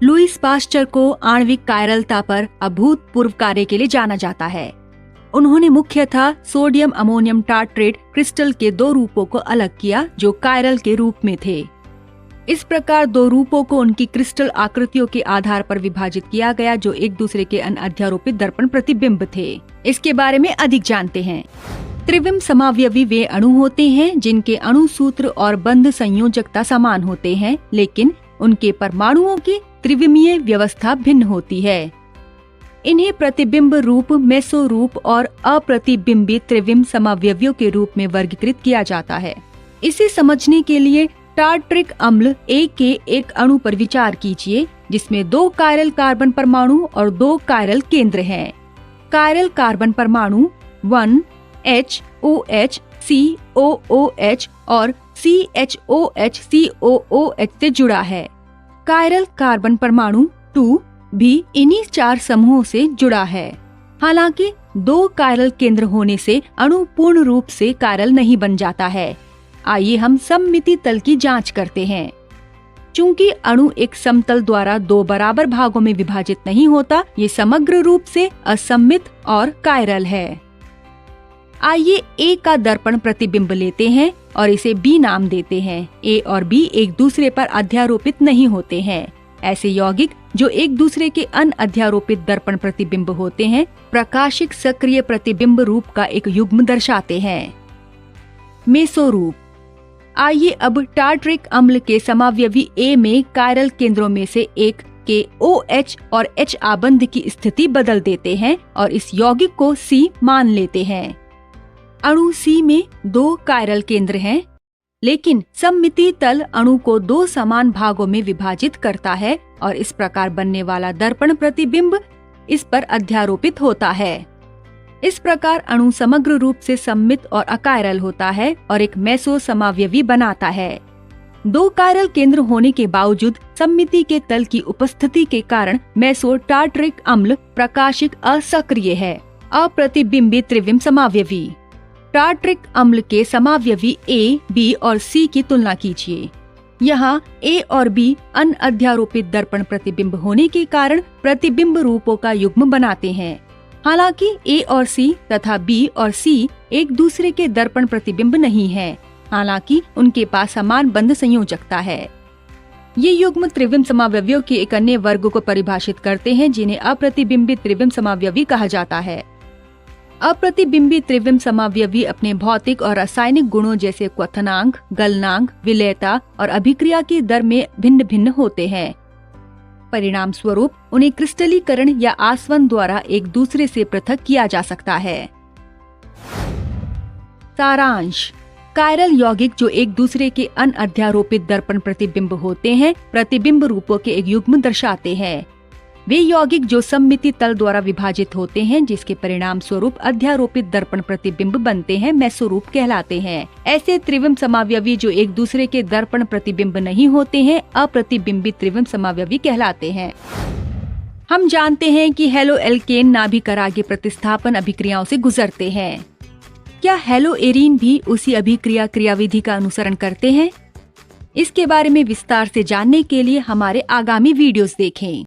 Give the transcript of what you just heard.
Lewis pasture को आणविक कायरलता पर अभूतपूर्व कार्य के लिए जाना जाता है। उन्होंने मुख्यतः सोडियम अमोनियम टार्ट्रेट क्रिस्टल के दो रूपों को अलग किया जो कायरल के रूप में थे। इस प्रकार दो रूपों को उनकी क्रिस्टल आकृतियों के आधार पर विभाजित किया गया जो एक दूसरे के अनअध्यारोपित दर्पण प्रतिबिंब थे। इसके बारे में अधिक जानते हैं। त्रिविम समावयवी वे अणु होते हैं जिनके अणु सूत्र और बंध संयोजकता समान होते हैं, लेकिन उनके परमाणुओं की त्रिविमीय व्यवस्था भिन्न होती है। इन्हें प्रतिबिंब रूप, मेसो रूप और अप्रतिबिंबित त्रिविम समावयवियों के रूप में वर्गीकृत किया जाता है। इसे समझने के लिए टार्ट्रिक अम्ल A के एक अणु पर विचार कीजिए जिसमें 2 कायरल कार्बन परमाणु और 2 कायरल केंद्र हैं। कायरल कार्बन परमाणु 1HOH COOH और CHOH से जुड़ा है। कायरल कार्बन परमाणु 2 भी इन्हीं 4 समूहों से जुड़ा है। हालांकि 2 कायरल केंद्र होने से अणु पूर्ण रूप से कायरल नहीं बन जाता है। आइए हम सममिति तल की जांच करते हैं। चूंकि अणु एक समतल द्वारा 2 बराबर भागों में विभाजित नहीं होता, ये समग्र रूप से असममित और कायरल है। आइए A का दर्पण प्रतिबिंब लेते हैं और इसे B नाम देते हैं। A और B एक दूसरे पर अध्यारोपित नहीं होते हैं। ऐसे यौगिक जो एक दूसरे के अनअध्यारोपित दर्पण प्रतिबिंब होते हैं, प्रकाशिक सक्रिय प्रतिबिंब रूप का एक युग्म दर्शाते हैं। मेसो रूप। आइए अब टार्ट्रिक अम्ल के समावयवी A में कायरल केंद्रों में से एक के OH और H आबंध की स्थिति बदल देते हैं और इस यौगिक को C मान लेते हैं। अणु C में 2 कायरल केंद्र हैं, लेकिन सममिति तल अणु को 2 समान भागों में विभाजित करता है और इस प्रकार बनने वाला दर्पण प्रतिबिंब इस पर अध्यारोपित होता है। इस प्रकार अणु समग्र रूप से सममित और अकायरल होता है और एक मेसो समावयवी बनाता है। 2 कायरल केंद्र होने के बावजूद सममिति के तल की उपस्थिति के कारण मेसो टार्ट्रिक अम्ल प्रकाशिक असक्रिय है। अप्रतिबिंबित त्रिविम समावयवी। टार्ट्रिक अम्ल के समावयवी A, B और C की तुलना कीजिए। यहाँ A और B अनअध्यारोपित दर्पण प्रतिबिंब होने के कारण प्रतिबिंब रूपों का युग्म बनाते हैं। हालांकि A और C तथा B और C एक दूसरे के दर्पण प्रतिबिंब नहीं है, हालांकि उनके पास समान बंध संयोजकता है। ये युग्म त्रिविम समावयवियों के एक अन्य वर्ग को परिभाषित करते हैं जिन्हें अप्रतिबिंबित त्रिविम समावयवी कहा जाता है। अप्रतिबिंबित त्रिविम समावयवी अपने भौतिक और रासायनिक गुणों जैसे क्वथनांक, गलनांक, विलयता और अभिक्रिया की दर में भिन्न भिन्न होते हैं। परिणाम स्वरूप उन्हें क्रिस्टलीकरण या आसवन द्वारा एक दूसरे से पृथक किया जा सकता है। सारांश। कायरल यौगिक जो एक दूसरे के अनअध्यारोपित दर्पण प्रतिबिंब होते हैं, प्रतिबिंब रूपों के एक युग्म दर्शाते हैं। वे यौगिक जो सममिति तल द्वारा विभाजित होते हैं जिसके परिणाम स्वरूप अध्यारोपित दर्पण प्रतिबिंब बनते हैं, मेसोरूप कहलाते हैं। ऐसे त्रिविम समावयवी जो एक दूसरे के दर्पण प्रतिबिंब नहीं होते हैं, अप्रतिबिंबित त्रिविम समावयवी कहलाते हैं। हम जानते हैं कि हेलो एल्केन नाभिक आगे प्रतिस्थापन अभिक्रियाओं से गुजरते हैं। क्या हेलो एरीन भी उसी अभिक्रिया क्रियाविधि का अनुसरण करते हैं? इसके बारे में विस्तार से जानने के लिए हमारे आगामी वीडियोस देखें।